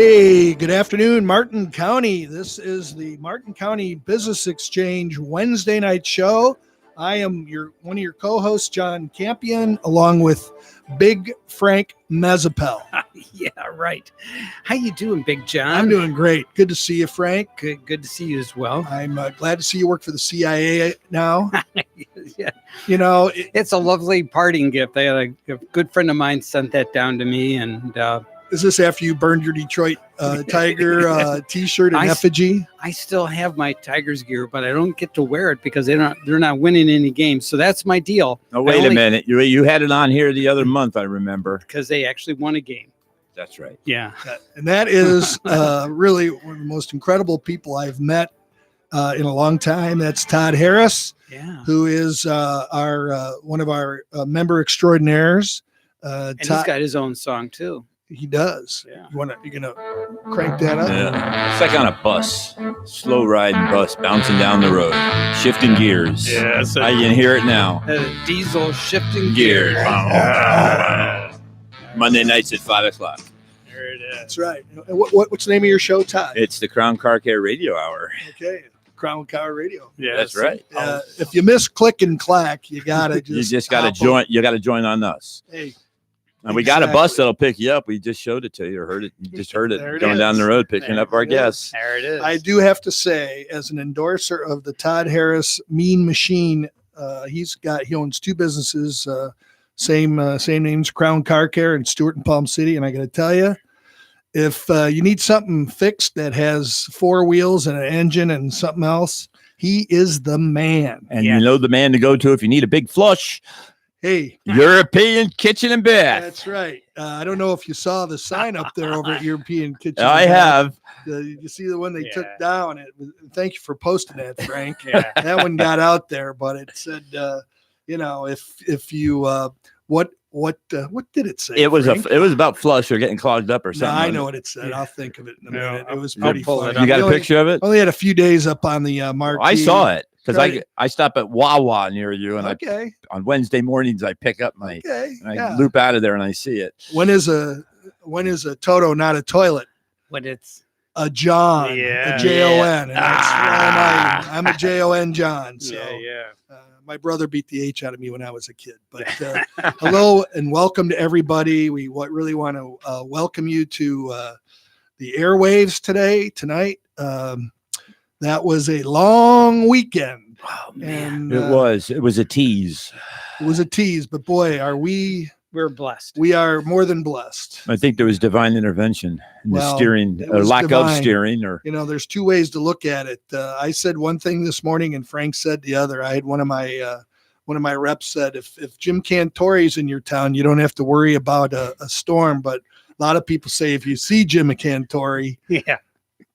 Hey, good afternoon, Martin County. This is the Martin County Business Exchange Wednesday night show. I am one of your co-hosts, John Campion, along with Big Frank Mezzapel. Yeah, right. How you doing, Big John? I'm doing great. Good to see you, Frank. Good to see you as well. I'm glad to see you work for the CIA now. Yeah. You know, It's a lovely parting gift. A good friend of mine sent that down to me, and is this after you burned your Detroit Tiger T-shirt in effigy? I still have my Tigers gear, but I don't get to wear it because they're not winning any games. So that's my deal. Oh, wait a minute. You had it on here the other month, I remember. Because they actually won a game. That's right. Yeah. And that is really one of the most incredible people I've met in a long time. That's Todd Harris, who is one of our member extraordinaires. And he's got his own song, too. He does. Yeah. You're gonna crank that up? Yeah. It's like on a bus, slow riding bus, bouncing down the road, shifting gears. Yeah, so I can hear it now. Diesel shifting gears. Monday nights at 5:00. There it is. That's right. And what's the name of your show, Todd? It's the Crown Car Care Radio Hour. Okay, Crown Car Radio. Yeah, that's right. If you miss Click and Clack, you gotta just gotta join. You gotta join on us. Hey. And we got a bus that'll pick you up. We just showed it to you or heard it. You just heard it going down the road, picking up our guests. There it is. I do have to say, as an endorser of the Todd Harris Mean Machine, he owns two businesses, same names, Crown Car Care in Stewart and Palm City. And I got to tell you, if you need something fixed that has four wheels and an engine and something else, he is the man. And you know the man to go to if you need a big flush. Hey, European Kitchen and Bath. That's right. I don't know if you saw the sign up there over at European Kitchen. I have. You see the one they took down. Thank you for posting that, Frank. Yeah. That one got out there, but it said, if you what did it say? It was Frank? it was about flush or getting clogged up or something. No, I know what it said. I'll think of it in a minute. It was pretty pull funny. it up. You got a picture of it? Only had a few days up on the marquee. I saw it because Right. I stop at Wawa near you, and on Wednesday mornings I pick up my I loop out of there and I see it. When is a Toto not a toilet? When it's a John, Yeah. a Jon. And that's I'm a Jon John. So my brother beat the H out of me when I was a kid. But hello and welcome to everybody. We really want to welcome you to the airwaves tonight. That was a long weekend. Oh, man. And It was a tease. It was a tease, but boy, we're blessed. We are more than blessed. I think there was divine intervention in the steering, or lack of steering, or there's two ways to look at it. I said one thing this morning, and Frank said the other. I had one of my reps said, if Jim Cantore's in your town, you don't have to worry about a storm. But a lot of people say if you see Jim Cantore,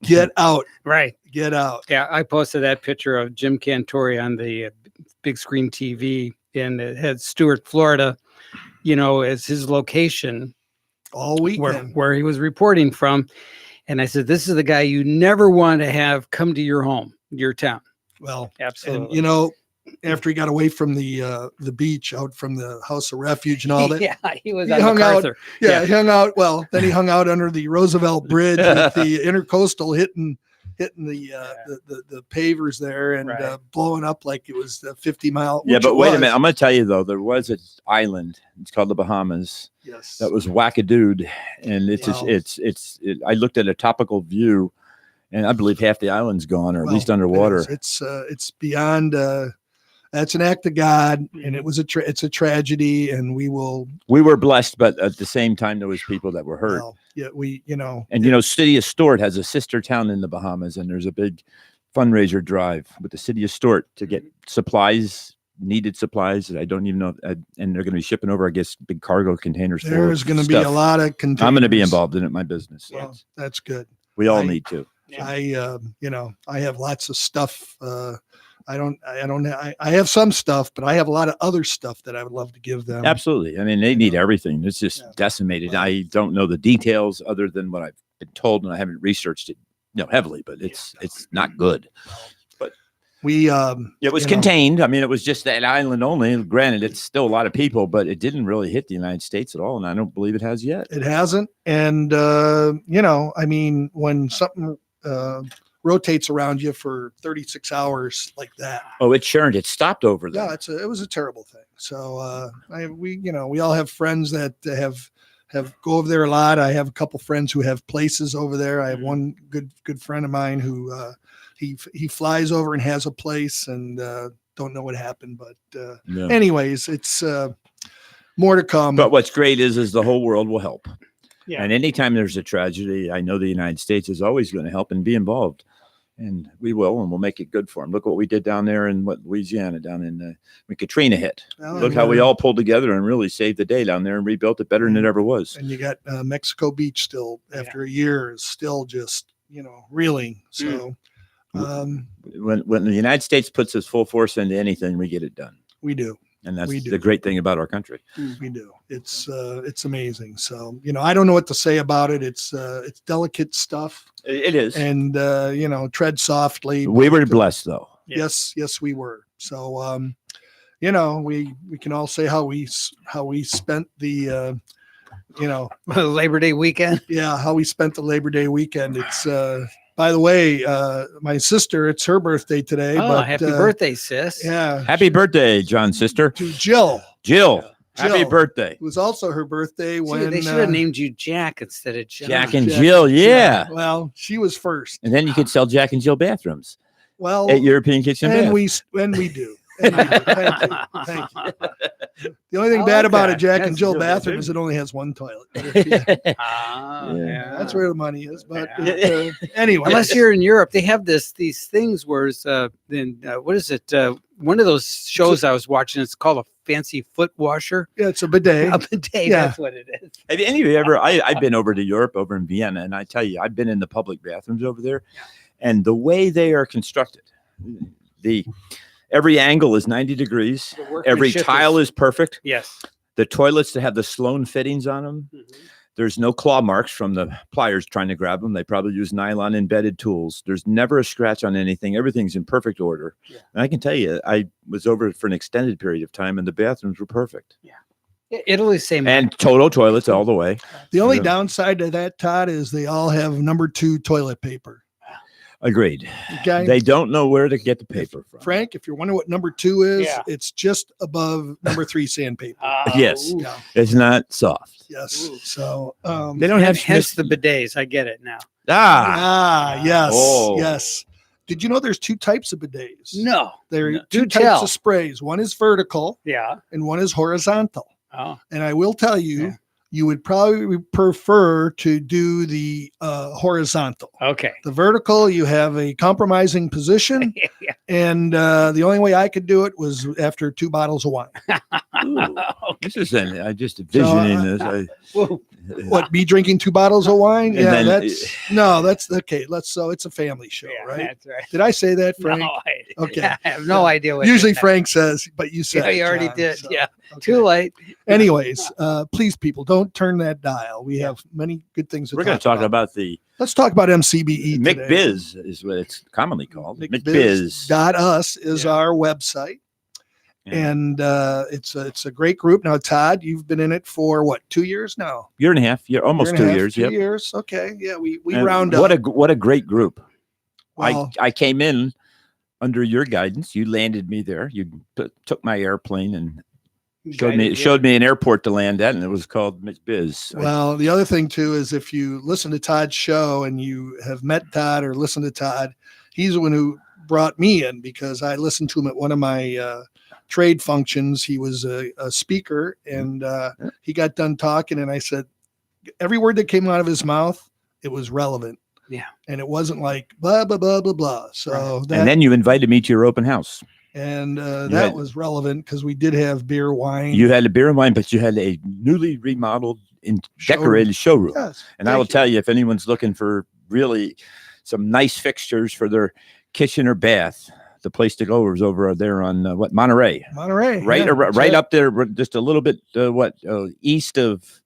get out. Right. Get out. Yeah, I posted that picture of Jim Cantore on the big screen TV, and it had Stewart, Florida, as his location all weekend where he was reporting from. And I said, this is the guy you never want to have come to your home, your town. Well, absolutely. And, after he got away from the beach, out from the House of Refuge and all that. He hung out. He hung out. Well, then he hung out under the Roosevelt Bridge with the intercoastal hitting the pavers there and blowing up like it was 50 mile. Yeah, but wait a minute. I'm going to tell you though, there was an island. It's called the Bahamas. Yes. That was wackadood, and I looked at a topical view, and I believe half the island's gone, or at least underwater. It's beyond. That's an act of God, and it's a tragedy, and we were blessed, but at the same time, there was people that were hurt. Well, and City of Stewart has a sister town in the Bahamas, and there's a big fundraiser drive with the City of Stewart to get needed supplies. I don't even know, and they're going to be shipping over, I guess, big cargo containers. There's going to be a lot of containers. I'm going to be involved in it, my business. Well, that's good. We all need to. I have lots of stuff. I have some stuff, but I have a lot of other stuff that I would love to give them. Absolutely. I mean, they need everything. It's just decimated. I don't know the details other than what I've been told, and I haven't researched it, heavily, but it's not good. But We It was you know, contained. I mean, it was just that island only. Granted, it's still a lot of people, but it didn't really hit the United States at all, and I don't believe it has yet. It hasn't, and I mean, when something rotates around you for 36 hours like that, Oh, it churned. It stopped over there. yeah, it was a terrible thing. So we all have friends that have go over there a lot. I have a couple friends who have places over there. I have one good friend of mine who he flies over and has a place, and don't know what happened, but anyways, it's more to come. But what's great is the whole world will help. Yeah. And anytime there's a tragedy, I know the United States is always going to help and be involved. And we will, and we'll make it good for them. Look what we did down there in Louisiana, down in when Katrina hit. Look how we all pulled together and really saved the day down there and rebuilt it better than it ever was. And you got Mexico Beach still, after a year, is still just, reeling. So when the United States puts its full force into anything, we get it done. we do. And that's the great thing about our country. We do. It's amazing. So, I don't know what to say about it. It's delicate stuff. It is. And, tread softly. We were blessed, though. Yes, we were. So, we can all say how we spent the, Labor Day weekend. Yeah, how we spent the Labor Day weekend. It's, by the way, my sister, it's her birthday today. Oh, but, happy birthday, sis. Yeah. Happy birthday, John's sister. To Jill. Happy birthday. It was also her birthday when they should have named you Jack instead of John. Jack and Jill, yeah. Well, she was first. And then you could sell Jack and Jill bathrooms. Well, at European Kitchen and Bath. we do. And we do. Thank you. The only thing bad about a Jack and Jill bathroom is it only has one toilet. Yeah. That's where the money is. But anyway, unless you're in Europe, they have these things where what is it? One of those shows I was watching, it's called a fancy foot washer. Yeah, it's a bidet. A bidet, that's what it is. Have any of you ever? I've been over to Europe, over in Vienna, and I tell you, I've been in the public bathrooms over there, and the way they are constructed, every angle is 90 degrees. Every tile is perfect. Yes. The toilets that have the Sloan fittings on them. Mm-hmm. There's no claw marks from the pliers trying to grab them. They probably use nylon embedded tools. There's never a scratch on anything. Everything's in perfect order. Yeah. And I can tell you, I was over for an extended period of time, and the bathrooms were perfect. Yeah. Italy's same. And total toilets all the way. The only downside to that, Todd, is they all have number 2 toilet paper. Agreed. Okay. They don't know where to get the paper from. Frank, if you're wondering what number 2 is, it's just above number 3 sandpaper. Yes. Yeah. It's not soft. Yes. So they don't have hence the bidets. I get it now. Yes. Oh. Yes. Did you know there's 2 types of bidets? No. There are 2 types of sprays. One is vertical. Yeah. And one is horizontal. Oh. And I will tell you, you would probably prefer to do the horizontal. Okay. The vertical, you have a compromising position. And the only way I could do it was after 2 bottles of wine. Okay. This is I'm just envisioning this. What, me drinking 2 bottles of wine? And then, that's okay. So it's a family show, right? That's right. Did I say that, Frank? No, okay. I have no idea what usually Frank says, but you said you already John, did. So, yeah. okay. Too late. Anyways, please, people, don't turn that dial. We have many good things to We're going to talk about the. Let's talk about MCBE. McBiz is what it's commonly called. McBiz.us is our website. And it's a great group. Now, Todd, you've been in it for what, 2 years now? Year and a half. Almost 2 years. 2 years. Okay. Yeah, we round up. What a great group. Well, I came in under your guidance. You landed me there. You took my airplane and showed me an airport to land at, and it was called McBiz. Well, the other thing too is if you listen to Todd's show and you have met Todd or listened to Todd, he's the one who brought me in because I listened to him at one of my trade functions. He was a speaker, and he got done talking, and I said every word that came out of his mouth, it was relevant. Yeah. And it wasn't like blah blah blah blah blah. So and then you invited me to your open house. And that was relevant because we did have beer, wine. You had a beer and wine, but you had a newly remodeled and decorated showroom. Yes, and I will tell you, if anyone's looking for really some nice fixtures for their kitchen or bath, the place to go is over there on Monterey. Right, right up there, just a little bit east of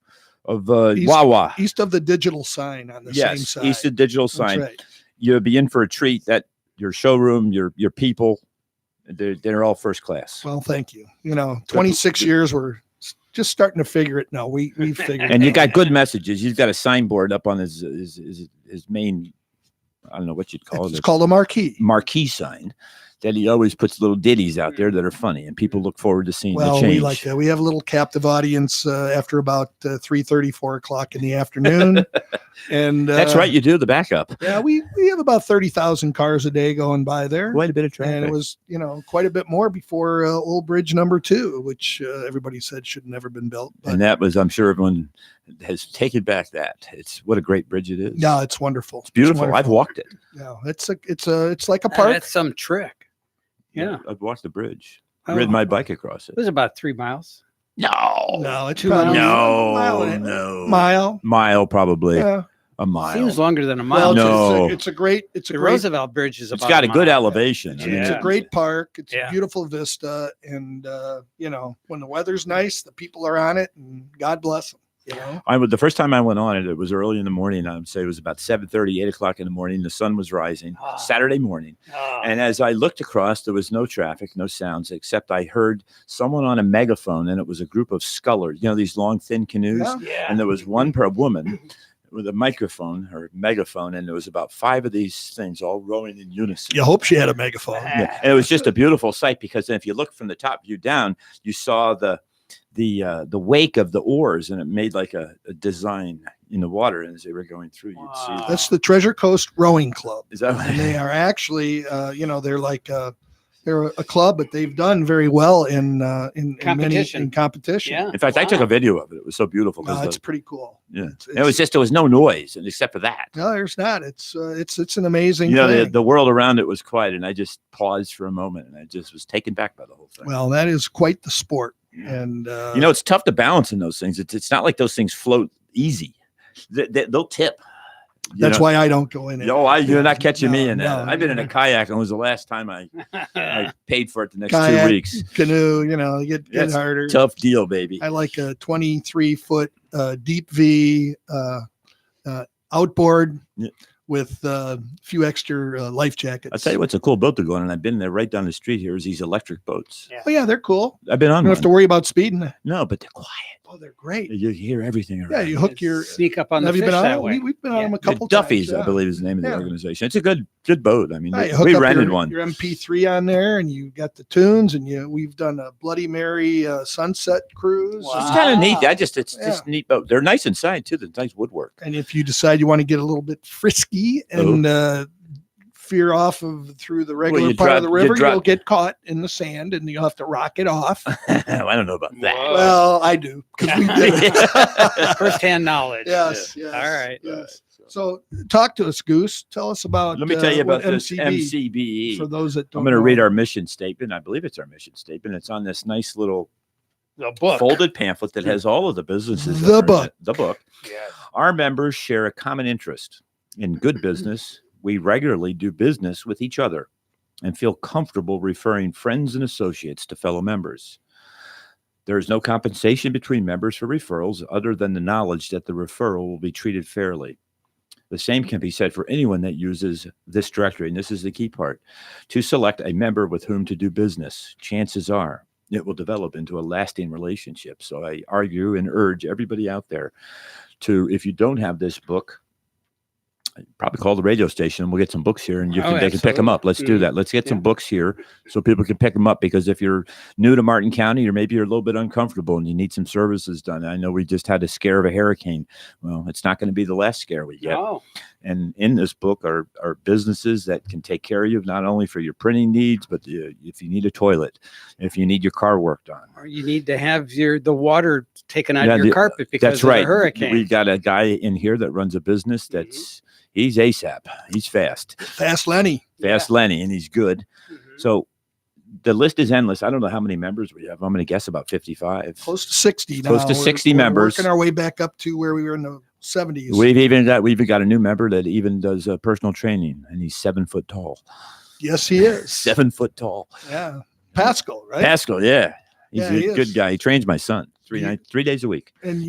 Wawa. East of the digital sign on the same side. East of digital sign. Right. You'll be in for a treat. That your showroom, your people, They're all first class. Well, thank you. 26 years, we're just starting to figure it. No, we figured. And it you out. got good messages. You've got a signboard up on his main, I don't know what you'd call it. It's called a marquee. Marquee sign that he always puts little ditties out there that are funny, and people look forward to seeing the Well, change. we like that. We have a little captive audience after about 3:30, 4 o'clock in the afternoon. And That's right. You do the backup. Yeah, we have about 30,000 cars a day going by there. Quite a bit of traffic. And it was, quite a bit more before Old Bridge number 2, which everybody said should never been built. But And that was, I'm sure everyone has taken back that. It's what a great bridge it is. no, it's wonderful. It's beautiful. wonderful. I've walked it. Yeah, it's like a park. That's some trick. Yeah. I've walked the bridge. Oh. Ridden my bike across it. It was about 3 miles. No, it's 2 probably miles. a No. mile. Probably. Yeah. A mile. Seems longer than a mile. Well, No. it's a great. The Roosevelt Bridge is It's about got a mile. good elevation. I mean, It's Yeah. a great park. It's Yeah. a beautiful vista, and when the weather's nice, the people are on it, and God bless them. the first time I went on it was early in the morning. I would say it was about 7:30, 8 o'clock in the morning. The sun was rising. Ah. Saturday morning. Oh. And as I looked across, there was no traffic, no sounds, except I heard someone on a megaphone, and it was a group of scullers, these long, thin canoes. Yeah. Yeah. And there was one per woman with a microphone or megaphone, and there was about 5 of these things all rowing in unison. You hope she had a megaphone. Yeah. And it was just a beautiful sight, because then if you look from the top view down, you saw the wake of the oars, and it made like a design in the water. And as they were going through, you'd see Wow. that. That's the Treasure Coast Rowing Club, Is that and they are actually, they're like they're a club, but they've done very well in Competition. in competition. Yeah. In fact, I took a video of it. It was so beautiful. 'cause It's pretty cool. Yeah. It's, there was no noise, and except for that. no, there's not. It's an amazing thing. The world around it was quiet, and I just paused for a moment, and I just was taken back by the whole thing. Well, that is quite the sport, and it's tough to balance in those things. It's not like those things float easy. They'll tip. that's why I don't go in it. You're not catching me No, in that. no. I've been in a kayak, and it was the last time I paid for it the next Kayak, 2 weeks. Canoe, you get That's harder. Tough deal, baby. I like a 23-foot deep V outboard Yeah. with a few extra life jackets. I'll tell you what's a cool boat to go on, and I've been there right down the street here, is these electric boats. Oh yeah, they're cool. I've been You on don't one. have to worry about speeding. No, but they're quiet. Oh, they're great. You hear everything around. Yeah, you hook your. Sneak up on the Have you fish been on that it? way. We've been on Yeah. them a couple Duffy's, times. I believe, is the name of the Yeah. organization. It's a good boat. I mean, Yeah, you hook we up rented your, one. your MP3 on there, and you got the tunes, and we've done a Bloody Mary sunset cruise. Wow. It's kind of neat. It's Yeah. just neat boat. They're nice inside too. There's nice woodwork. And if you decide you want to get a little bit frisky and veer off through the regular you part of drop- the river, you drop- you'll get caught in the sand, and you'll have to rock it off. I don't know about that. Whoa. Well, I do, because we did it. First-hand knowledge. Yes, yes. All right. Yes. So, talk to us, Goose. Tell us about. Let me tell you what about this MCB. MCBE. For those that don't, I'm going to know. read our mission statement. I believe it's our mission statement. It's on this nice little The book. folded pamphlet that has all of the businesses. The that are in book. it. The book. Yes. Our members share a common interest in good business. We regularly do business with each other and feel comfortable referring friends and associates to fellow members. There is no compensation between members for referrals other than the knowledge that the referral will be treated fairly. The same can be said for anyone that uses this directory, and this is the key part, to select a member with whom to do business. Chances are it will develop into a lasting relationship. So I argue and urge everybody out there to, if you don't have this book, probably call the radio station and we'll get some books here, and they can pick them up. Let's do that. Let's get some books here so people can pick them up, because if you're new to Martin County, or maybe you're a little bit uncomfortable and you need some services done. I know we just had a scare of a hurricane. Well, it's not going to be the last scare we get. No. And in this book are businesses that can take care of you, not only for your printing needs, but if you need a toilet, if you need your car worked on. Or you need to have the water taken out of your carpet because That's of right. a hurricane. We got a guy in here that runs a business that's he's ASAP. He's fast. Fast Lenny. Fast Lenny, and he's good. Mhm. So the list is endless. I don't know how many members we have. I'm going to guess about 55. Close to 60 now. Close to 60 members. Working our way back up to where we were in the 70s. We've even got a new member that even does personal training, and he's 7 foot tall. Yes, he is. 7 foot tall. Yeah. Pascal, right? Pascal, yeah. He's Yeah, he a good is. guy. He trains my son He- 3 days a week. And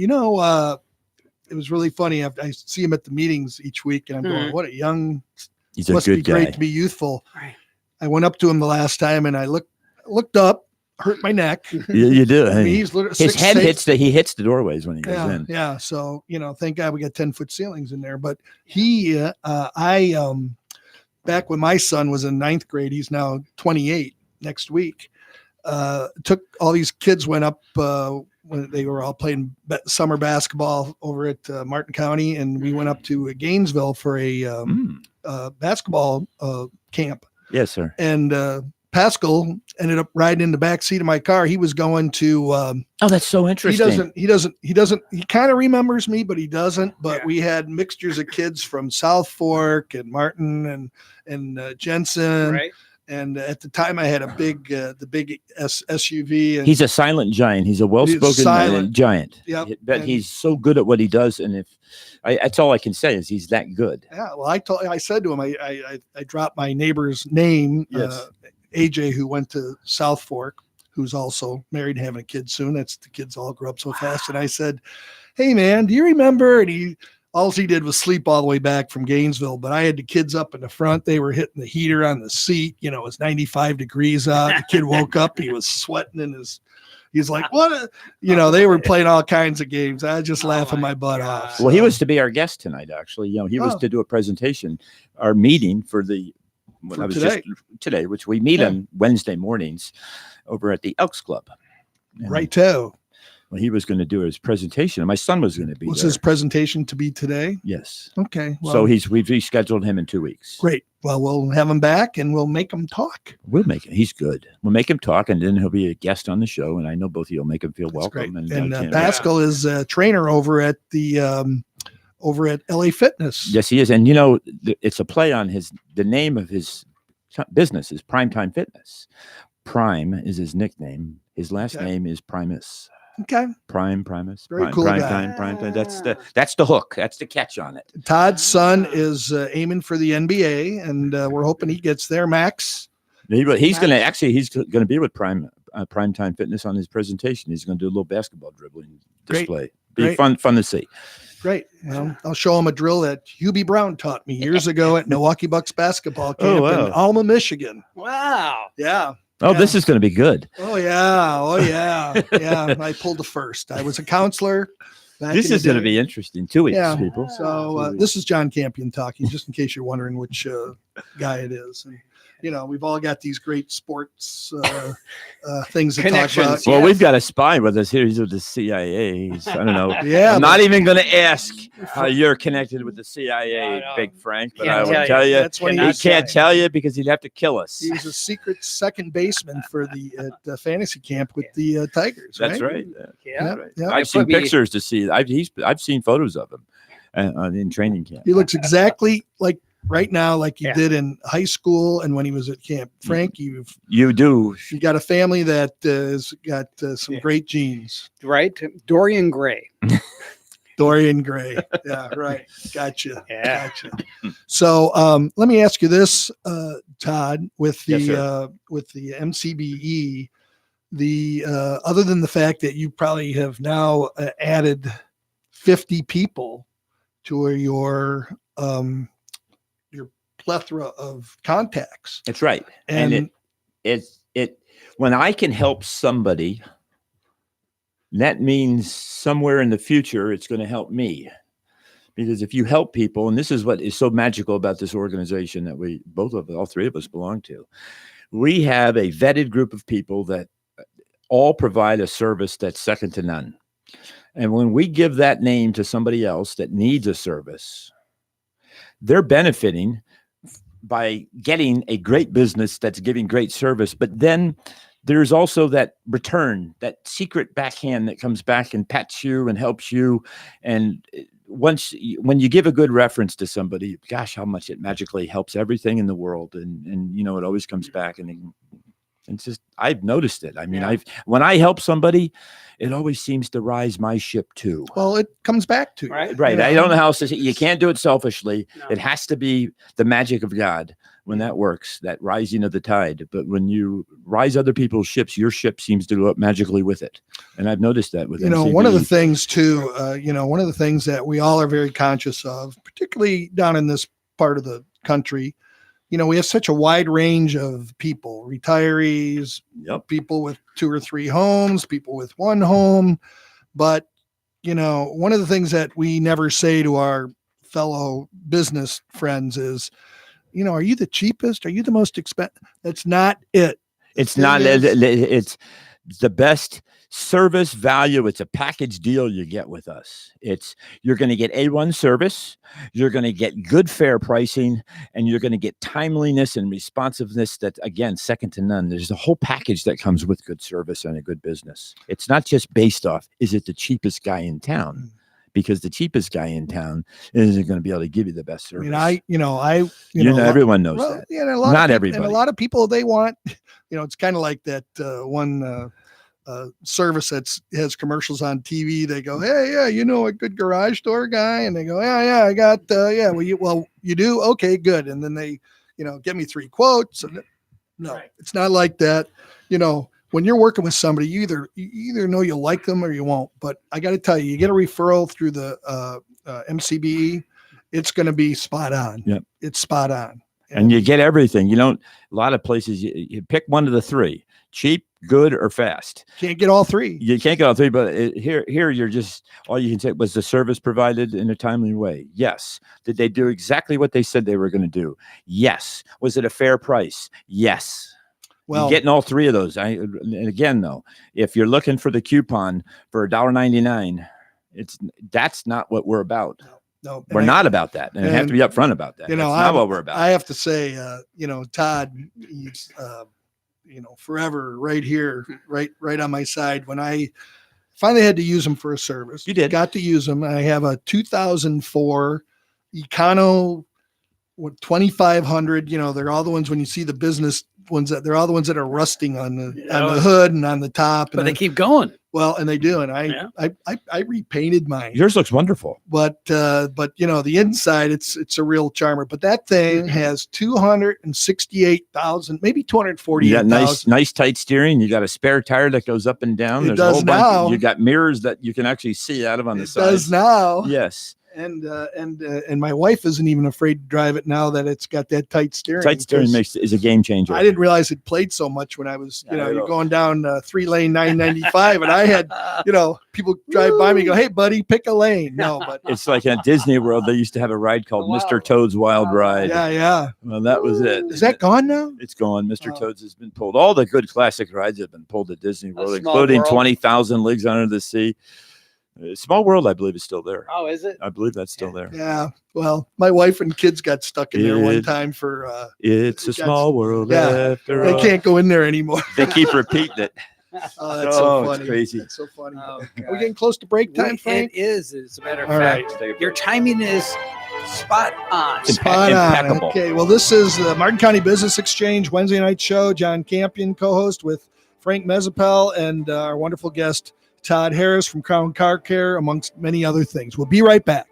it was really funny. I see him at the meetings each week, and I'm going, "What a young! He's a Must be good guy. great to be youthful." Right. I went up to him the last time and I looked up, hurt my neck. You do. I mean, he's literally His head 6'8". he hits the doorways when he goes Yeah, in. yeah. So, thank God we got 10-foot ceilings in there. But back when my son was in 9th grade, he's now 28 next week. Took all these kids went up when they were all playing summer basketball over at Martin County, and we went up to Gainesville for a basketball camp. Yes, sir. And Pascal ended up riding in the back seat of my car. He was going to. Oh, that's so interesting. He doesn't. He kind of remembers me, but he doesn't. But we had mixtures of kids from South Fork and Martin and Jensen. Right. And at the time, I had the big SUV. And He's a silent giant. He's a well-spoken giant. Yep. But he's so good at what he does, and that's all I can say is he's that good. Yeah. Well, I said to him, I dropped my neighbor's name, Yes. AJ, who went to South Fork, who's also married and having a kid soon. The kids all grew up so fast. And I said, "Hey, man, do you remember?" And all he did was sleep all the way back from Gainesville, but I had the kids up in the front. They were hitting the heater on the seat. It was 95 degrees out. The kid woke up. He was sweating he's like, what? They were playing all kinds of games. I was just laughing my butt off. Well, he was to be our guest tonight, actually. He was to do a presentation, our meeting for today, which we meet on Wednesday mornings over at the Elks Club. Right, too. Well, he was going to do his presentation, and my son was going to be Was there. his presentation to be today? Yes. Okay. Well, So we've rescheduled him in 2 weeks. Great. Well, we'll have him back, and we'll make him talk. We'll make it. He's good. We'll make him talk, and then he'll be a guest on the show, and I know both of you will make him feel That's welcome. great. And Pascal is a trainer over at LA Fitness. Yes, he is. And it's a play on the name of his business is Primetime Fitness. Prime is his nickname. His last name is Primus. Okay. Primus. Very cool guy. Prime. That's the hook. That's the catch on it. Todd's son is aiming for the NBA, and we're hoping he gets there. Max. He's going to be with Primetime Fitness on his presentation. He's going to do a little basketball dribbling display. Be fun to see. Great. I'll show him a drill that Hubie Brown taught me years ago at Milwaukee Bucks basketball camp in Alma, Michigan. Wow. Yeah. Oh, this is going to be good. Oh, yeah. Yeah. I pulled the first. I was a counselor. This is going to be interesting. 2 weeks, people. So this is John Campion talking, just in case you're wondering which guy it is. And, we've all got these great sports things to talk about. Well, we've got a spy with us here. He's with the CIA. I don't know. Yeah, I'm not even going to ask how you're connected with the CIA, Big Frank, but I will tell you. That's what he can't tell you because he'd have to kill us. He was a secret second baseman for the fantasy camp with the Tigers. That's right. Yeah. Yeah. I've seen pictures to see. I've seen photos of him in training camp. He looks exactly like right now, like he did in high school and when he was at camp. Frank, you got a family that has got some great genes. Right. Dorian Gray. Dorian Gray. Yeah, right. Gotcha. Yeah. Gotcha. So let me ask you this, Todd, with the MCBE, other than the fact that you probably have now added 50 people to your plethora of contacts. That's right. And it when I can help somebody, that means somewhere in the future it's going to help me. Because if you help people, and this is what is so magical about this organization that all three of us belong to, we have a vetted group of people that all provide a service that's second to none. And when we give that name to somebody else that needs a service, they're benefiting by getting a great business that's giving great service. But then there's also that return, that secret backhand that comes back and pats you and helps you. And when you give a good reference to somebody, gosh, how much it magically helps everything in the world. And it always comes back. And it's just, I've noticed it. I mean, when I help somebody, it always seems to rise my ship too. Well, it comes back to you. Right. I don't know how else to say. You can't do it selfishly. No. It has to be the magic of God when that works, that rising of the tide. But when you rise other people's ships, your ship seems to go up magically with it. And I've noticed that with MCB. One of the things too, one of the things that we all are very conscious of, particularly down in this part of the country, we have such a wide range of people, retirees, Yep. people with 2 or 3 homes, people with 1 home. But, one of the things that we never say to our fellow business friends is, are you the cheapest? Are you the most expensive? That's not it. It's thing not. is- It's the best service value. It's a package deal you get with us. You're going to get A1 service. You're going to get good fair pricing, and you're going to get timeliness and responsiveness that, again, second to none. There's a whole package that comes with good service and a good business. It's not just based off, is it the cheapest guy in town? Because the cheapest guy in town isn't going to be able to give you the best service. Everyone knows that. Yeah, and Not everybody. And a lot of people, they want, it's kind of like that one service that has commercials on TV. They go, hey, yeah, a good garage door guy, and they go, yeah, I got, yeah, well, you do, okay, good, and then they, get me 3 quotes. And no, right. It's not like that. When you're working with somebody, you either know you like them or you won't. But I got to tell you get a referral through the MCBE, it's going to be spot on. Yep. It's spot on. And you get everything. A lot of places, you pick one of the 3, cheap, good, or fast. Can't get all 3. You can't get all 3, but here you're just, all you can say, was the service provided in a timely way? Yes. Did they do exactly what they said they were going to do? Yes. Was it a fair price? Yes. Well, you're getting all 3 of those. And again, though, if you're looking for the coupon for $1.99, that's not what we're about. No, we're not about that, and I have to be upfront about that. That's not what we're about. I have to say, Todd, he's, forever right here, right on my side. When I finally had to use him for a service, you got to use him. I have a 2004 Econo 2500. They're all the ones when you see the business ones they're all the ones that are rusting on the hood and on the top. But they keep going. Well, and they do, and I repainted mine. Yours looks wonderful. But the inside, it's a real charmer. But that thing has 268,000, maybe 248,000. You got nice tight steering. You got a spare tire that goes up and down. It does now. You got mirrors that you can actually see out of on the side. It does now. Yes. And my wife isn't even afraid to drive it now that it's got that tight steering. Tight steering is a game changer. I didn't realize it played so much when I was, you're going down 3-lane 995, and I had, people drive by me and go, "Hey, buddy, pick a lane." No, but it's like at Disney World, they used to have a ride called Mr. Toad's Wild Ride. Yeah. Well, that was it. Is that gone now? It's gone. Mr. Toad's has been pulled. All the good classic rides have been pulled at Disney World, including 20,000 Leagues Under the Sea. Small World, I believe, is still there. Oh, is it? I believe that's still there. Yeah. Well, my wife and kids got stuck in there one time for. It's a small world. After they all. can't go in there anymore. They keep repeating it. Oh, that's so funny. It's crazy. That's so funny. Are we getting close to break time, Frank? It is. As a matter of all fact, right. Your timing is spot on. Spot on. Okay. Well, this is the Martin County Business Exchange Wednesday night show. John Campion, co-host with Frank Mezzapel, and our wonderful guest, Todd Harris from Crown Car Care, amongst many other things. We'll be right back.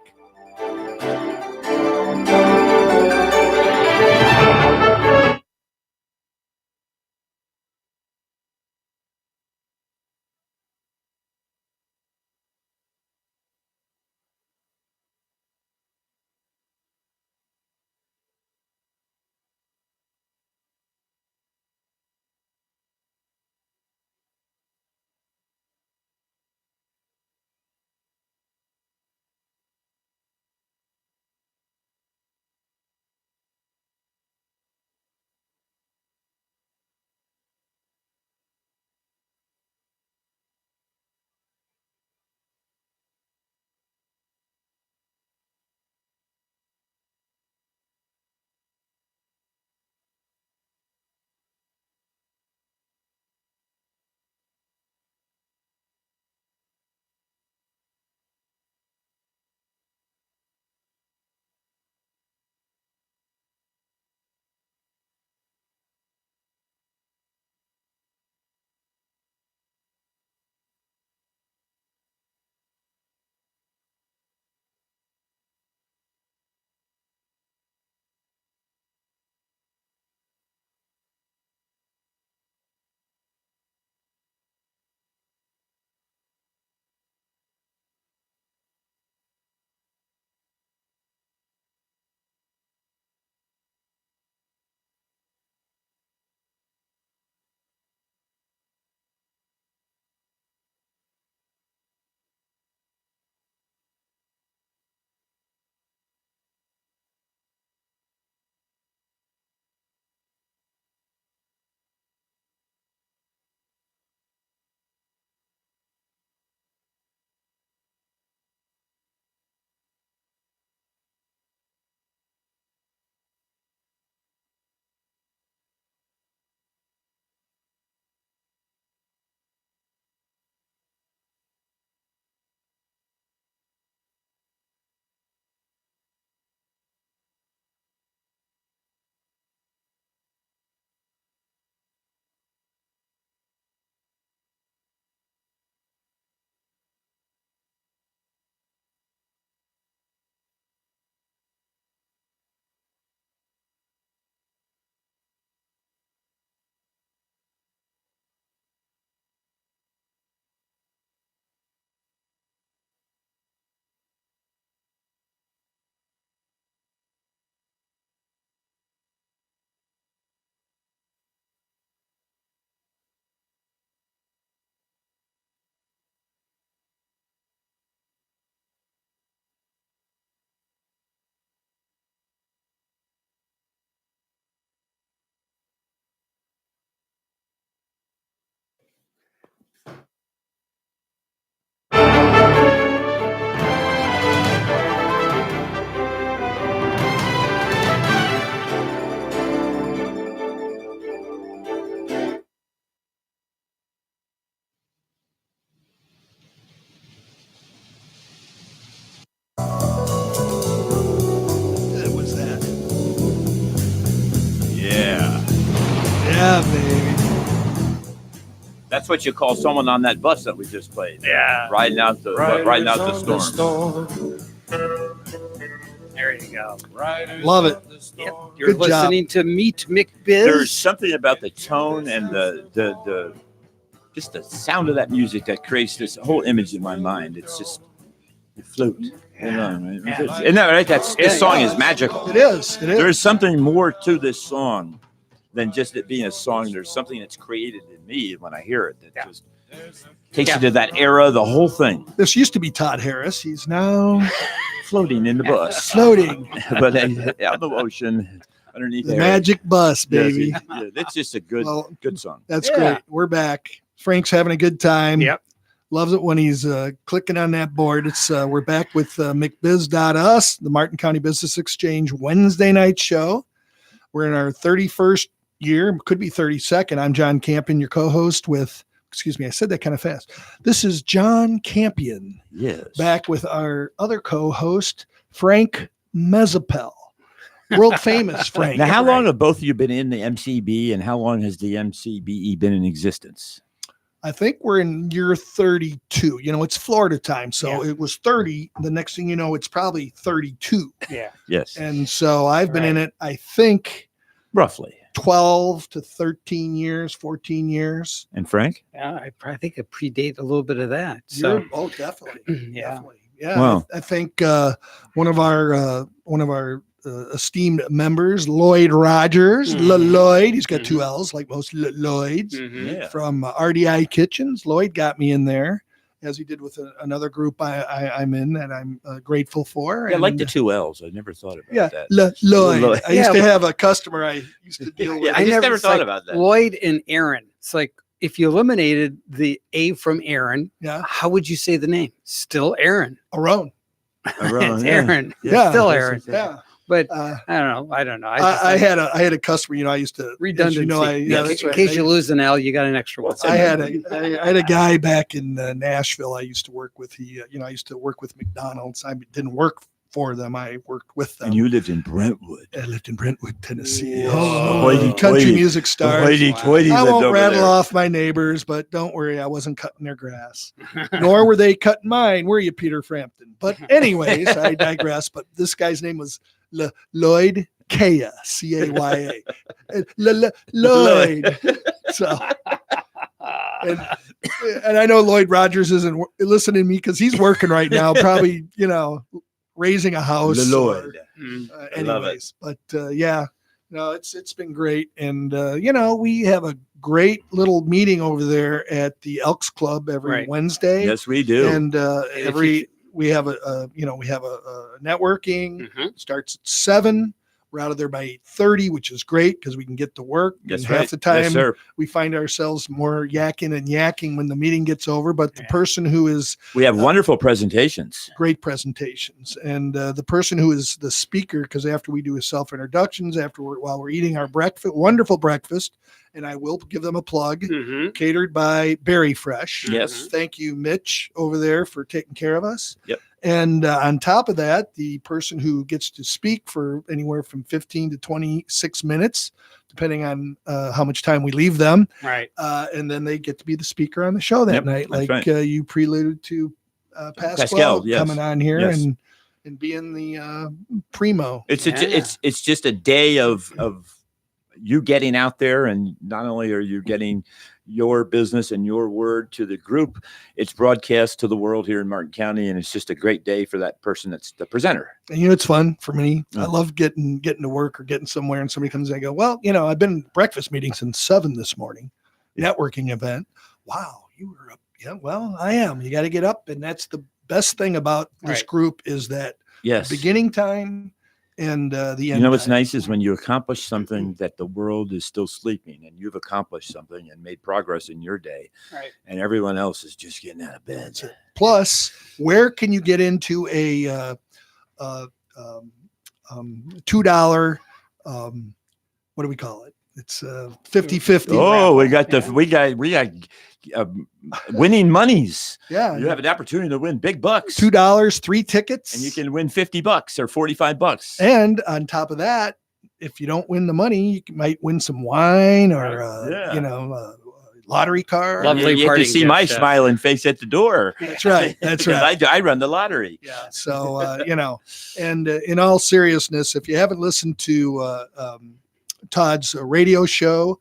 That was that. Yeah. Yeah, baby. That's what you call someone on that bus that we just played. Yeah. Riding out the storm. There you go. Love it. Yep. You're Good job. listening to Meet McBiz. There's something about the tone and the just the sound of that music that creates this whole image in my mind. It's just you float. You know, right? Yeah. Isn't that right? This song is magical. It is. It is. There's something more to this song than just it being a song. There's something that's created in me when I hear it that just takes you to that era, the whole thing. This used to be Todd Harris. He's now Floating in the bus. floating. But out the ocean, underneath The there. magic bus, baby. Yeah, it's just a good song. That's great. We're back. Frank's having a good time. Yep. Loves it when he's clicking on that board. It's we're back with McBiz.us, the Martin County Business Exchange Wednesday night show. We're in our 31st year, could be 32nd. I'm John Campion, your co-host with, excuse me, I said that kind of fast. This is John Campion. Yes. Back with our other co-host, Frank Mezzapel. World famous Frank. Now, how long have both of you been in the MCB, and how long has the MCBE been in existence? I think we're in year 32. You know, it's Florida time. So it was 30. The next thing you know, it's probably 32. Yeah. Yes. And so I've been in it, I think, Roughly. 12 to 13 years, 14 years. And Frank? Yeah, I think it predate a little bit of that. So Oh, definitely. yeah. Definitely. Yeah. Wow. I think one of our esteemed members, Lloyd Rogers, Lloyd, he's got two L's like most Lloyds. Mhm. From RDI Kitchens. Lloyd got me in there, as he did with another group I'm in that I'm grateful for. Yeah, I like And, the two L's. I never thought about that. Lloyd. Lloyd. I used to have a customer I used to deal with. Yeah, I just never it's thought like about that. Lloyd and Aaron. It's like if you eliminated the A from Aaron, Yeah, how would you say the name? Still Aaron. Around. It's Aaron. Yeah. Still Aaron. Yeah. But Uh, I don't know. I had a customer. You know, I used to redundancy. as you know, in that's right. case you lose an L, you got an extra one. I had a guy back in Nashville. I used to work with. I used to work with McDonald's. I didn't work for them. I worked with them. And you lived in Brentwood. I lived in Brentwood, Tennessee. Yes. Oh, Hoity country toity. music star. Hoity-toity I lived won't over rattle there. off my neighbors, but don't worry, I wasn't cutting their grass, nor were they cutting mine. Were you, Peter Frampton? But anyways, I digress. But this guy's name was Lloyd Kaya, Caya. Lloyd. So, and I know Lloyd Rogers isn't listening to me because he's working right now, probably, raising a house. Lloyd. Mm. I love it. Anyways, but no, it's been great. And, we have a great little meeting over there at the Elks Club every Right. Wednesday. Yes, we do. And we have a networking. Mhm. Starts at 7. We're out of there by 8:30, which is great because we can get to work. That's and right. half the time Yes, sir. we find ourselves more yakking when the meeting gets over. But the person who is We have wonderful presentations. great presentations, and the person who is the speaker, because after we do his self-introductions, while we're eating our wonderful breakfast, and I will give them a plug, Mhm. catered by Berry Fresh. Yes. Thank you, Mitch, over there for taking care of us. Yep. And on top of that, the person who gets to speak for anywhere from 15 to 26 minutes, depending on how much time we leave them. Right. And then they get to be the speaker on the show that Yep, night, that's like right. you preluded to Pascal Pascal, yes. coming on here Yes. and being the primo. It's just a day of you getting out there, and not only are you getting your business and your word to the group, it's broadcast to the world here in Martin County, and it's just a great day for that person that's the presenter. And it's fun for me. I Mm. love getting to work or getting somewhere, and somebody comes and I go, well, I've been in breakfast meeting since 7 this morning, networking event. Wow, you were up. Yeah, well, I am. You got to get up, and that's the best thing about this Right. group is that Yes. beginning time and the end. You know what's time. nice is when you accomplish something that the world is still sleeping, and you've accomplished something and made progress in your day, Right. and everyone else is just getting out of bed. That's it. Plus, where can you get into a $2? What do we call it? It's 50-50. Oh, we got Yeah. we got winning monies. Yeah, You have an opportunity to win big bucks. $2, 3 tickets, And you can win $50 or $45. And on top of that, if you don't win the money, you might win some wine or lottery card. Lovely You get to parting see gift, my Chef. smiling face at the door. That's right. That's Because right. I run the lottery. Yeah. So and in all seriousness, if you haven't listened to Todd's radio show,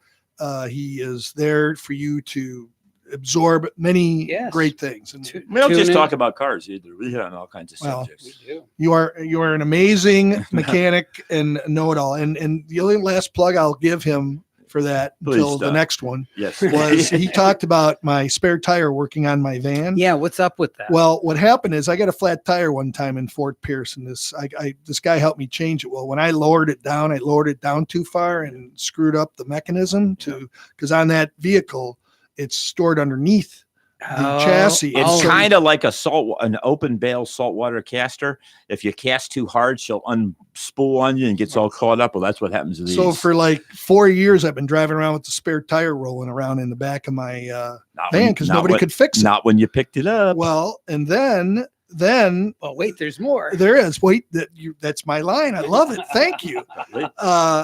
he is there for you to absorb many Yes. great things. And We don't Tune just in. talk about cars either. We hit on all kinds of Well, subjects. We do. you are an amazing mechanic and know-it-all. And the only last plug I'll give him for that Please until the stop. next one Yes. was he talked about my spare tire working on my van. Yeah. What's up with that? Well, what happened is I got a flat tire one time in Fort Pierce, and this guy helped me change it. Well, when I lowered it down too far and screwed up the mechanism because on that vehicle it's stored underneath the chassis. It's So- kind of like an open bale saltwater caster. If you cast too hard, she'll unspool on you and gets all caught up. Well, that's what happens to these. So for like 4 years, I've been driving around with the spare tire rolling around in the back of my van because nobody could fix it. Not when you picked it up. Well, and then Oh, wait, there's more. there is. Wait, that's my line. I love it. Thank you.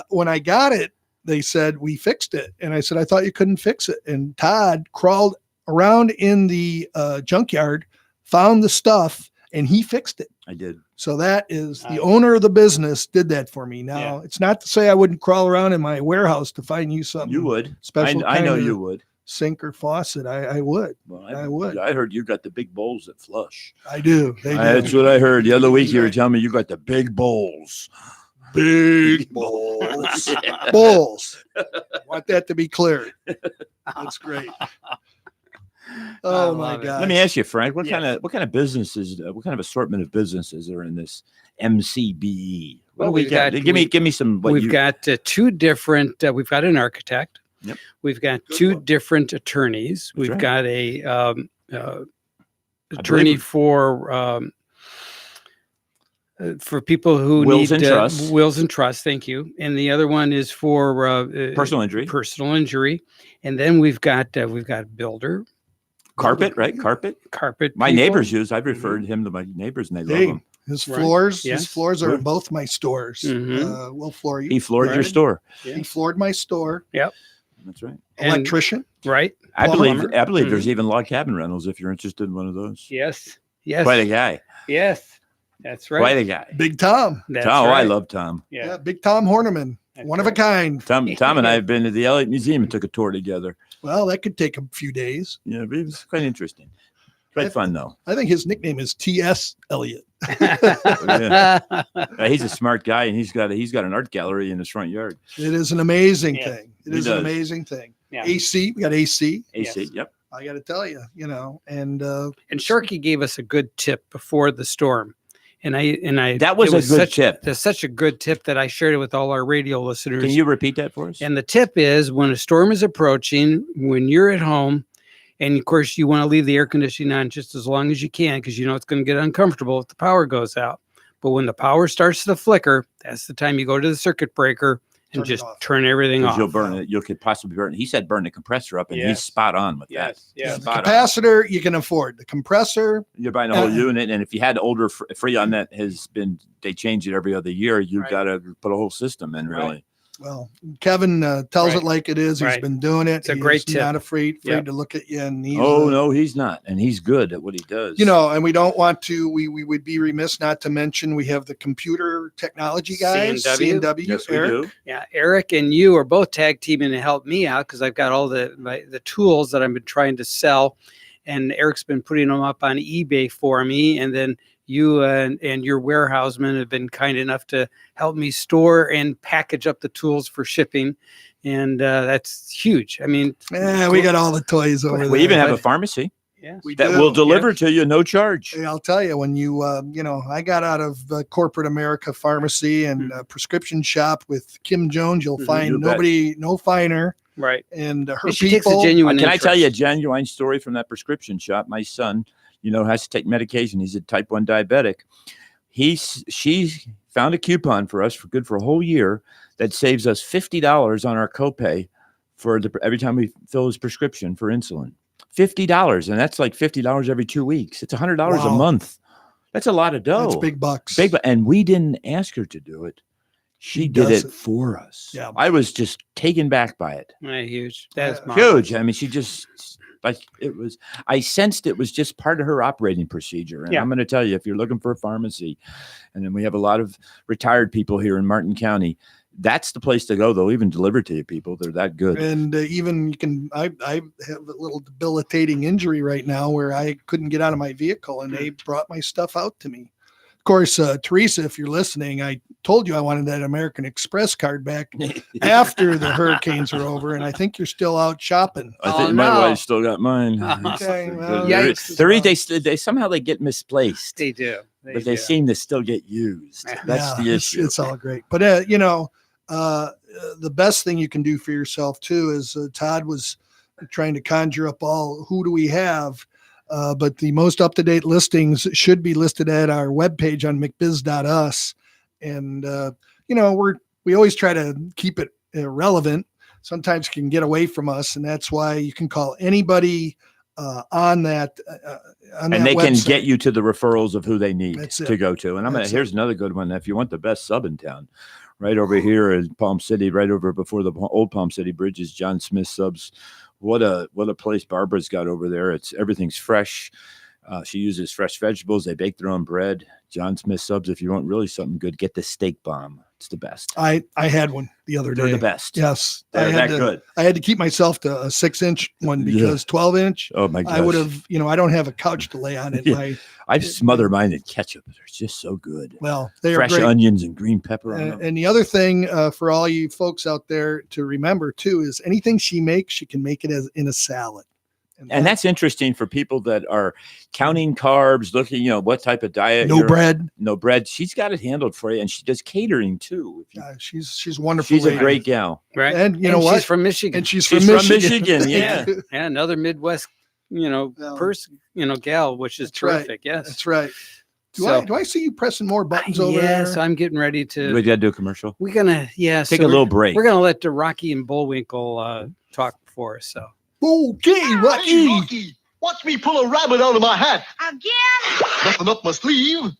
When I got it, they said we fixed it, and I said I thought you couldn't fix it. And Todd crawled around in the junkyard, found the stuff, and he fixed it. I did. So that is the Nice. owner of the business did that for me. Now Yeah. it's not to say I wouldn't crawl around in my warehouse to find you something. You would. special. I know kind of you would. sink or faucet. I would. Well, I would. I heard you got the big bowls that flush. I do. They do. That's what I heard the other week. You were telling me you got the big bowls. Big bowls. Bowls. Want that to be clear. That's great. Oh my love it. God. Let me ask you, Frank, what Yeah. kind of businesses, what kind of assortment of businesses are in this MCBE? What Well, do we we've got? got- Give me some. We've got two different. We've got an architect. Yep. We've got Good two one. different attorneys. We've right. got a believe attorney it. for people who Wills need and trusts. wills and trusts. Thank you. And the other one is for personal injury, personal injury. And then we've got builder, carpet, right? Carpet. carpet. My people. neighbors use. I've referred him to my neighbors, and they love Hey, him. his Right. floors, Yes. his floors are in Good. both my stores. Mhm. We'll floor you. He floored your Right. store. Yeah. He floored my store. That's right. And- Electrician. Right. I Plumber. believe Mhm. there's even log cabin rentals if you're interested in one of those. Yes. Yes. Quite a guy. Yes. That's right. Quite a guy. Big Tom. That's Oh, I right. love Tom. Yeah. Yeah. Big Tom Horniman. That's One of a right. kind. Tom and I have been to the Elliott Museum and took a tour together. Well, that could take a few days. Yeah, it was quite interesting. Quite fun though. I think his nickname is T.S. Elliott. He's a smart guy, and he's got an art gallery in his front yard. It is an amazing Yeah. thing. It He is an does. amazing thing. Yeah. AC. We got AC. AC. Yes. Yep. I got to tell you, and And Sharky gave us a good tip before the storm. And I That was it a good such, tip. That's such a good tip that I shared it with all our radio listeners. Can you repeat that for us? And the tip is when a storm is approaching, when you're at home, and of course you want to leave the air conditioning on just as long as you can because you know it's going to get uncomfortable if the power goes out. But when the power starts to flicker, that's the time you go to the circuit breaker and Turn it just off. turn everything 'Cause off. you'll burn it. You could possibly burn it. He said burn the compressor up, and he's Yes. spot on with Yes, that. yes. the Spot on. capacitor you can afford. The compressor, You're buying a whole Uh, unit, and if you had older free on that, they change it every other year. You Right. got to put a whole system in, really. Right. well, Kevin tells Right. it like it is. He's Right. been doing it. It's a great He's tip. not afraid Yep. to look at you. And he's, Oh no, he's not, and he's good at what he does. and we don't want to. We would be remiss not to mention we have the computer technology guys, C&W. C&W, yes, we Eric. do. Yeah, Eric and you are both tag teaming to help me out because I've got all the tools that I've been trying to sell, and Eric's been putting them up on eBay for me, and then you and your warehousemen have been kind enough to help me store and package up the tools for shipping, and that's huge. I mean, Yeah, we got all the toys over there. We even have a but- pharmacy. Yes. We that do. will deliver to you no charge. Hey, I'll tell you, when I got out of corporate America pharmacy and prescription shop with Kim Jones, you'll Mhm. find You bet. nobody, no finer, Right. and her And she takes a people. genuine Can I tell you a interest. genuine story from that prescription shop? My son, has to take medication. He's a type 1 diabetic. She found a coupon for us for a whole year that saves us $50 on our copay for every time we fill his prescription for insulin. $50, and that's like $50 every 2 weeks. It's $100 a Wow. month. That's a lot of dough. That's big bucks. And we didn't ask her to do it. She did does it it. for us. Yeah. I was just taken back by it. Huge. That's Huge. I mean, she just I sensed it was just part of her operating procedure. And Yeah. I'm going to tell you, if you're looking for a pharmacy, and then we have a lot of retired people here in Martin County, that's the place to go. They'll even deliver to you, people. They're that good. And even you can, I have a little debilitating injury right now where I couldn't get out of my vehicle, and they brought my stuff out to me. Of course, Teresa, if you're listening, I told you I wanted that American Express card back after the hurricanes were over, and I think you're still out shopping. I think my wife still got mine. Okay, well, they somehow they get misplaced. They do. But they seem to still get used. That's the issue. It's all great. But, the best thing you can do for yourself, too, is Todd was trying to conjure up who do we have? But the most up-to-date listings should be listed at our webpage on McBiz.us. And, we always try to keep it relevant. Sometimes it can get away from us. And that's why you can call anybody on that. And they can get you to the referrals of who they need to go to. And here's another good one. If you want the best sub in town, right over here in Palm City, right over before the old Palm City Bridge is John Smith Subs. What a place Barbara's got over there. Everything's fresh. She uses fresh vegetables. They bake their own bread. John Smith Subs. If you want really something good, get the steak bomb. It's the best. I had one the other day. They're the best. Yes. They're that good. I had to keep myself to a 6-inch one because 12-inch. Oh my gosh. I would have, I don't have a couch to lay on it. Yeah. I smother mine in ketchup. They're just so good. Well, they fresh are great. Onions and green pepper. And the other thing for all you folks out there to remember too is anything she makes, she can make it in a salad. And that's interesting for people that are counting carbs, looking, what type of diet. No bread. She's got it handled for you, and she does catering too. She's wonderful. She's a great gal, right? And you know what? She's from Michigan. And she's from Michigan. Yeah, another Midwest, person, gal, which is terrific. Right. Yes, that's right. Do I see you pressing more buttons over there? Yes, I'm getting ready to. We got to do a commercial. We're gonna take a little break. We're gonna let Rocky and Bullwinkle talk for us. So. Okay, Rocky. Hey, Rocky, watch me pull a rabbit out of my hat. Again? Nothing up my sleeve.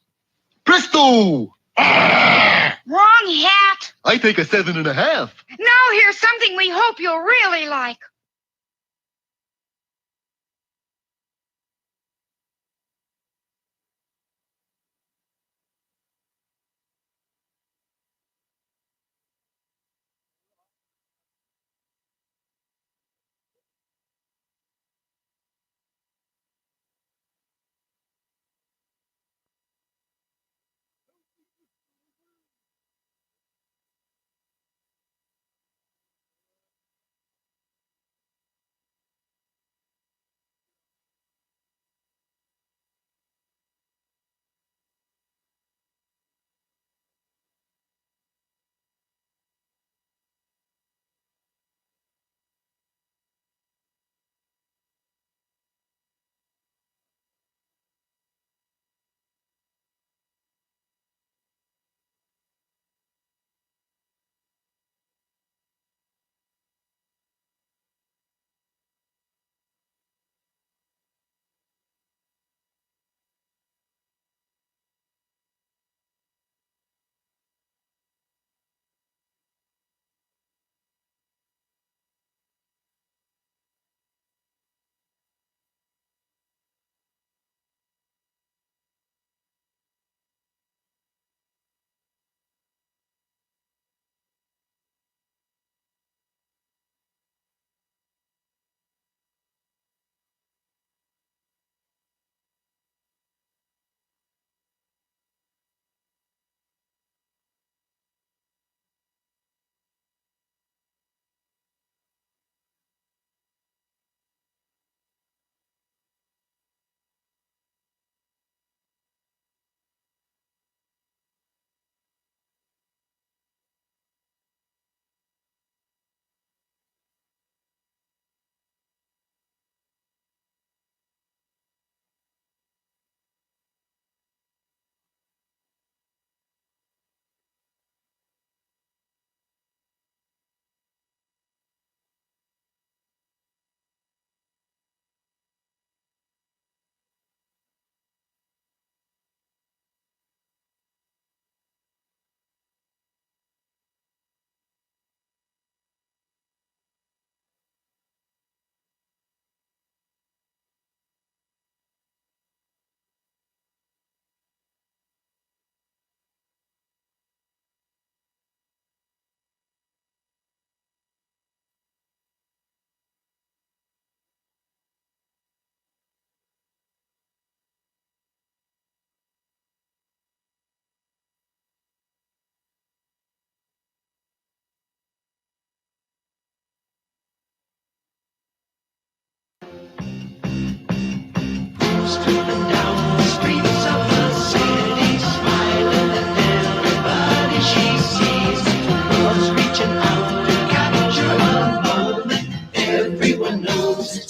Presto! Wrong hat. I take a 7.5. Now here's something we hope you'll really like.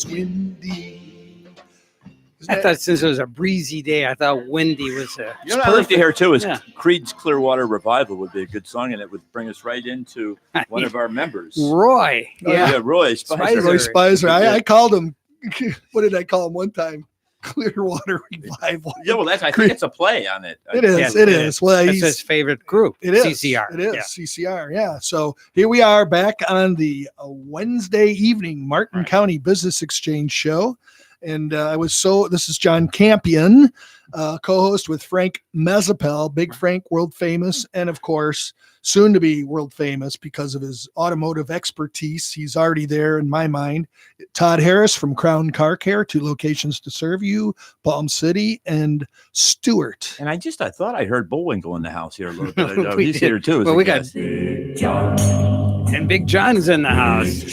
it's windy. I thought since it was a breezy day, I thought windy was a. You know what I'd like to hear too is Yeah. Creed's Clearwater Revival would be a good song, and it would bring us right into one of our members. Roy. Yeah, Roy Spicer. Roy Spicer. Yeah. I called him. What did I call him one time? Clearwater Revival. Yeah, well, I think it's a play on it. It is. Yeah, it is. Well, That's he's his favorite group. It is CCR. It is Yeah. CCR. Yeah. So here we are back on the Wednesday evening Martin County Business Exchange show, and this is John Campion, co-host with Frank Mezzapel, Big Frank, world famous, and of course soon to be world famous because of his automotive expertise. He's already there in my mind. Todd Harris from Crown Car Care, 2 locations to serve you, Palm City and Stewart. And I thought I heard Bullwinkle in the house here a little bit. We He's did. here too. as Well, a we got guest. and Big John's in the house.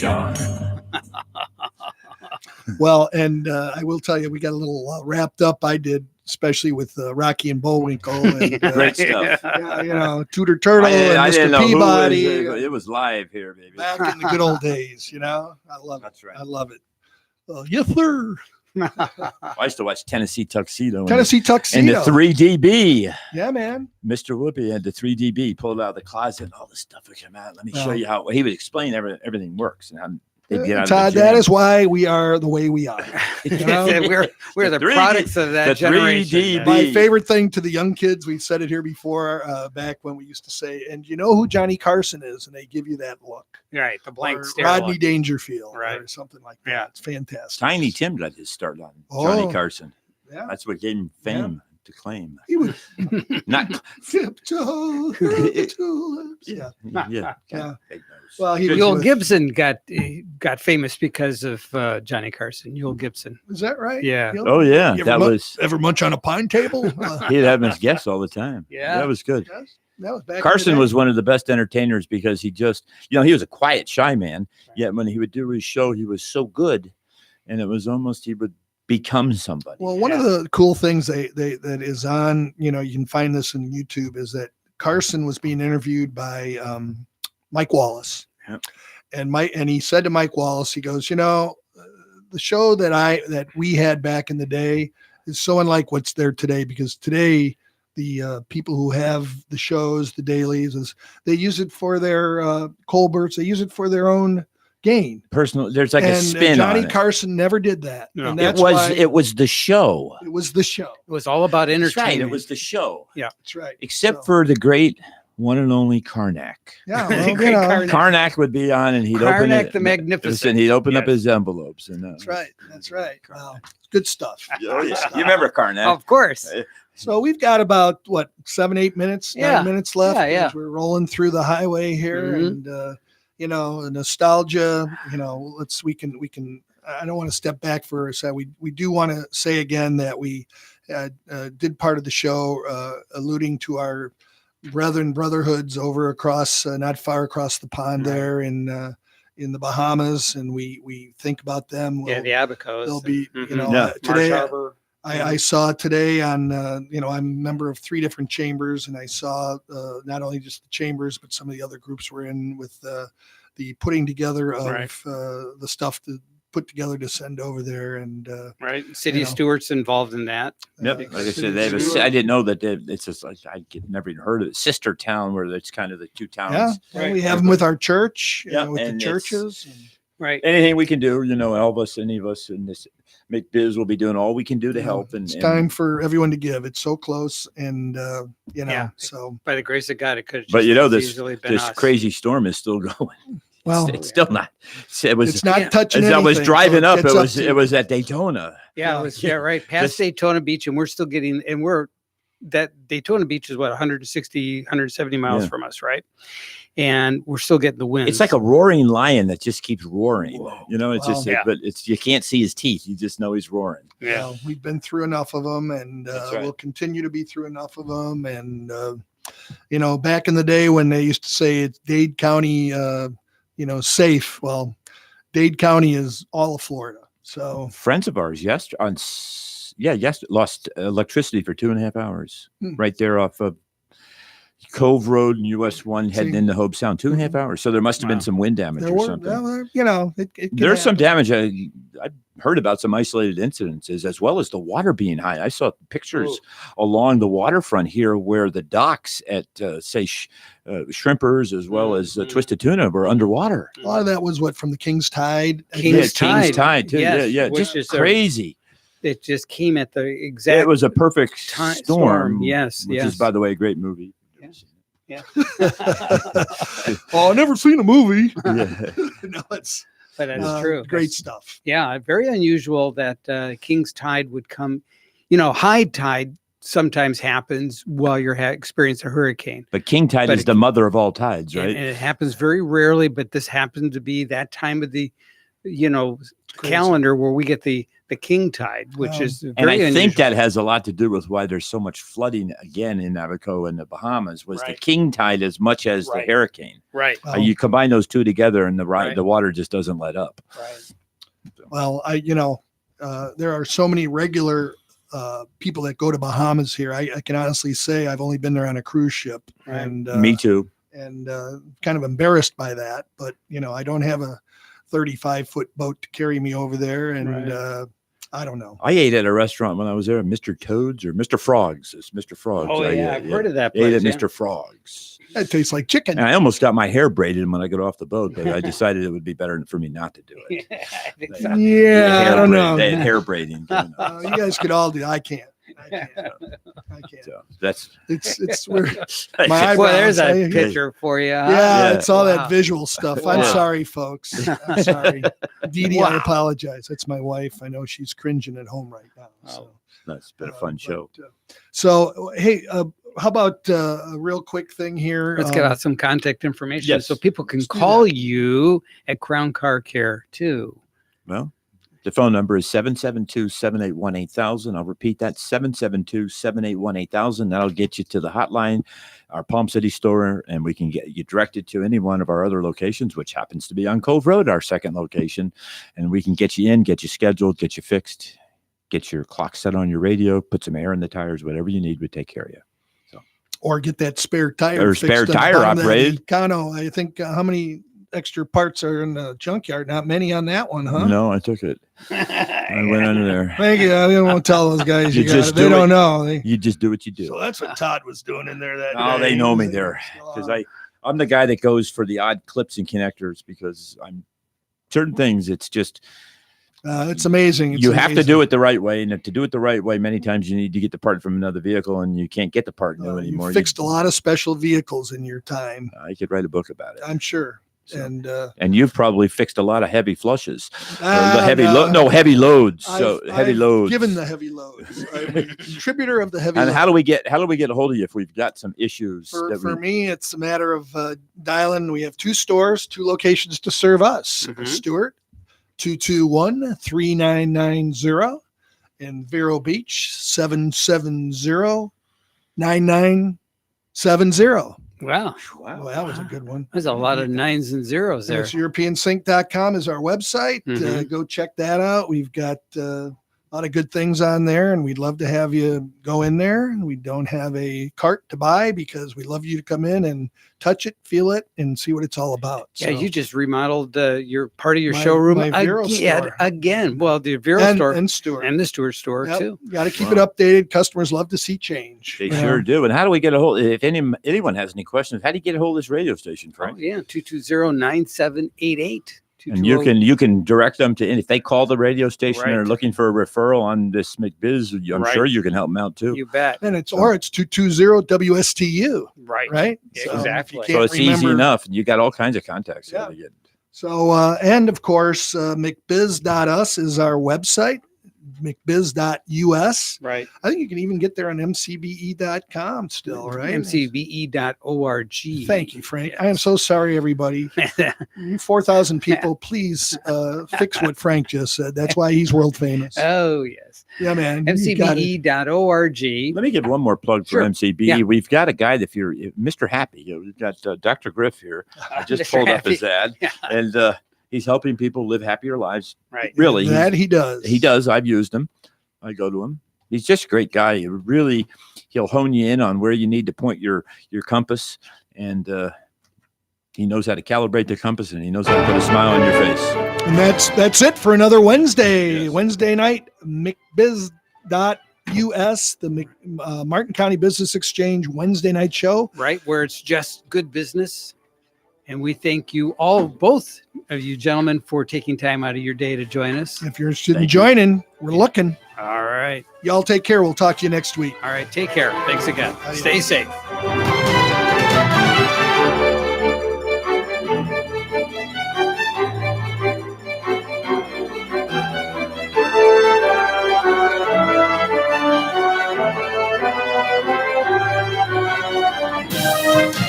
Well, and I will tell you, we got a little wrapped up. I did, especially with Rocky and Bullwinkle and Great stuff. yeah, Tudor Turtle and I didn't Mr. know who Peabody. it was live here, baby. Back in the good old days, I love it. That's right. I love it. Yes, sir. I used to watch Tennessee Tuxedo. Tennessee and Tuxedo. the 3DB. Yeah, man. Mr. Whoopi had the 3DB pulled out of the closet and all this stuff would come out. Let me show Wow. you how he would explain everything works and how they'd get out Todd, of the that jam. is why we are the way we are. we're the 3D products of that the generation. 3DB. My favorite thing to the young kids, we've said it here before, back when we used to say, and you know who Johnny Carson is, and they give you that look. Right, the blank Or stare. Rodney look. Dangerfield, Right. or something like that. Yeah. It's fantastic. Tiny Tim got his start on Oh. Johnny Carson. Yeah. That's what gave him fame to claim. He would Not tiptoe through the tulips. Yeah. yeah. Yeah. Big nose. Well, he Good. was Yule with- Gibson got famous because of Johnny Carson. Yule Gibson. Is that right? Yeah. You Oh yeah, You ever that mu- was ever munch on a pine table? he'd have his guests all the time. Yeah. That was good. Yes, that was back in the Carson day. was one of the best entertainers because he just, he was a quiet, shy man. Yet when he would do his show, he was so good, and it was almost he would become somebody. Well, one of the cool things that is on, you can find this in YouTube, is that Carson was being interviewed by Mike Wallace. Yep. And he said to Mike Wallace, he goes, the show that we had back in the day is so unlike what's there today, because today the people who have the shows, the dailies, they use it for their Colberts, they use it for their own gain. Personal, there's like a And spin Johnny on it. Carson never did that. No. And It that's was why it was the show. it was the show. It was all about That's right. entertainment. It was the show. That's right. Except So, for the great one and only Karnak. yeah, The well, great Karnak. Karnak would be on, and he'd open Karnak it. the Magnificent. And he'd open up Yes. his envelopes, and That's right. That's right. Wow. Good stuff. Oh, yeah. You remember Karnak? Of course. So we've got about 7-8 minutes, Yeah. 9 minutes left. Yeah. As we're rolling through the highway here, Mhm. and nostalgia. We can. I don't want to step back for a second. We do want to say again that we did part of the show alluding to our brotherhoods over across, not far across the pond Right. there in the Bahamas, and we think about them. Yeah, the Abacos. They'll be, Mhm. Yeah. Marsh today. Harbor. I saw today on, I'm a member of 3 different chambers, and I saw not only just the chambers, but some of the other groups we're in with the putting together of Right. the stuff to put together to send over there. And Right. City of know. Stewart's involved in that. Yep. Like I said, they have I didn't know that it's just like never even heard of it. Sister town where it's kind of the two towns. yeah, Right. we have them with our church, Yeah, with the and churches. Right. Anything we can do, Elvis, any of us in this McBiz will be doing all we can do to help. And It's time for everyone to give. It's so close, and Yeah. so By the grace of God, it could have But this easily been this us. crazy storm is still going. well, It's still not. It was. it's not yeah. touching. As I was anything, driving so up, gets to- it was at Daytona. Yeah, it was right past Just- Daytona Beach, and we're still getting, and that Daytona Beach is 160, 170 miles Yeah. from us, right? And we're still getting the wind. It's like a roaring lion that just keeps roaring. Whoa. It's just, Wow. Yeah. but you can't see his teeth. You just know he's roaring. yeah. We've been through enough of them, and That's right. we'll continue to be through enough of them. And back in the day when they used to say it's Dade County, safe. Well, Dade County is all of Florida. So Friends of ours lost electricity for 2.5 hours right there off of Cove Road and US 1 heading See. into Hobe Sound. 2.5 hours. So there must have been Wow. some wind damage there or were, something. it can There's some happen. damage. I've heard about some isolated incidences as well as the water being high. I saw pictures along the waterfront here where the docks at Shrimpers as well as Twisted Tuna were underwater. A lot of that was from the King's Tide. King's King's Tide too. Yes, Yeah, which just is crazy. It just came at the exact. It was a perfect storm. Yes, which is, by the way, a great movie. Yeah. Oh, I've never seen a movie. Yeah. No, it's But that's true. Great stuff. Yeah, very unusual that King's Tide would come. High tide sometimes happens while you're experiencing a hurricane. But king tide is the mother of all tides, right? And it happens very rarely, but this happened to be that time of the, calendar where we get the king tide, which is very and I unusual. think that has a lot to do with why there's so much flooding again in Navico and the Bahamas was the king tide as much as the hurricane. Right. You combine those two together and the water just doesn't let up. Right. Well, there are so many regular people that go to Bahamas here. I can honestly say I've only been there on a cruise ship, and me too. And kind of embarrassed by that, but I don't have a 35-foot boat to carry me over there, and I don't know. I ate at a restaurant when I was there, Mr. Toad's or Mr. Frog's. It's Mr. Frog's. Oh yeah, I've heard of that place. Ate at Mr. Frog's. That tastes like chicken. And I almost got my hair braided when I got off the boat, but I decided it would be better for me not to do it. I think so. Yeah, I don't know. They had hair braiding. You guys could all do. I can't. So that's it's where my eyebrows. Well, there's a picture for you. Huh? Yeah, it's all that visual stuff. I'm Wow. sorry, folks. I'm sorry. Dee Dee, I apologize. That's my wife. I know she's cringing at home right now. So. That's been a fun show. So, hey, how about a real quick thing here? Let's get out some contact information yes. so people can call you at Crown Car Care too. Well, the phone number is 772-781-8000. I'll repeat that, 772-781-8000. That'll get you to the hotline, our Palm City store, and we can get you directed to any one of our other locations, which happens to be on Cove Road, our second location. And we can get you in, get you scheduled, get you fixed, get your clock set on your radio, put some air in the tires, whatever you need, we take care of you. So, or get that spare tire or spare tire operated. Kano, I think how many extra parts are in the junkyard? Not many on that one, huh? No, I took it. I went under there. Thank you. I didn't want to tell those guys you got it. They don't know. You just do what you do. So that's what Todd was doing in there that day. Oh, they know me there because I'm the guy that goes for the odd clips and connectors because I'm certain things. It's just it's amazing. You have to do it the right way, and to do it the right way, many times you need to get the part from another vehicle, and you can't get the part new anymore. You fixed a lot of special vehicles in your time. I could write a book about it. I'm sure. So, and you've probably fixed a lot of heavy flushes, heavy loads. Heavy loads. Given the heavy loads, I'm a contributor of the heavy. And loads. how do we get a hold of you if we've got some issues? For me, it's a matter of dialing. We have 2 stores, 2 locations to serve us. Stuart, 221-3990, and Vero Beach, 770-9970. Wow. Well, that was a good one. There's a lot of 9s and 0s there. EuropeanSync.com is our website. Go check that out. We've got a lot of good things on there, and we'd love to have you go in there. And we don't have a cart to buy because we love you to come in and touch it, feel it, and see what it's all about. Yeah, you just remodeled your part of your showroom again. Well, the Vero store and Stuart and the Stuart store too. You got to keep it updated. Customers love to see change. They sure do. And how do we get a hold? If anyone has any questions, how do you get a hold of this radio station, Frank? Oh, yeah, 220-9788. And you can direct them to, and if they call the radio station and are looking for a referral on this McBiz, I'm sure you can help them out too. You bet. And it's 220-WSTU. Right. So exactly. So it's easy enough. You got all kinds of contacts. Yeah. So, and of course, McBiz.us is our website. McBiz.us. Right. I think you can even get there on mcbe.com still, right? mcbe.org. Thank you, Frank. I am so sorry, everybody. You 4,000 people, please fix what Frank just said. That's why he's world famous. Oh, yes. Yeah, man. mcbe.org. Let me give one more plug for MCB. Yeah. We've got a guy that Mr. Happy. We've got Dr. Griff here. I just pulled up his ad. Yeah. And he's helping people live happier lives. Right. Really. That he does. He does. I've used him. I go to him. He's just a great guy. He'll hone you in on where you need to point your compass. And he knows how to calibrate the compass, and he knows how to put a smile on your face. And that's it for another Wednesday. Yes. Wednesday night, McBiz.us, the Martin County Business Exchange Wednesday night show. Right, where it's just good business. And we thank you all, both of you gentlemen, for taking time out of your day to join us. If you're interested in Thank you. joining, we're looking. All right. Y'all take care. We'll talk to you next week. All right. Take care. Thanks again. Adios. Stay safe.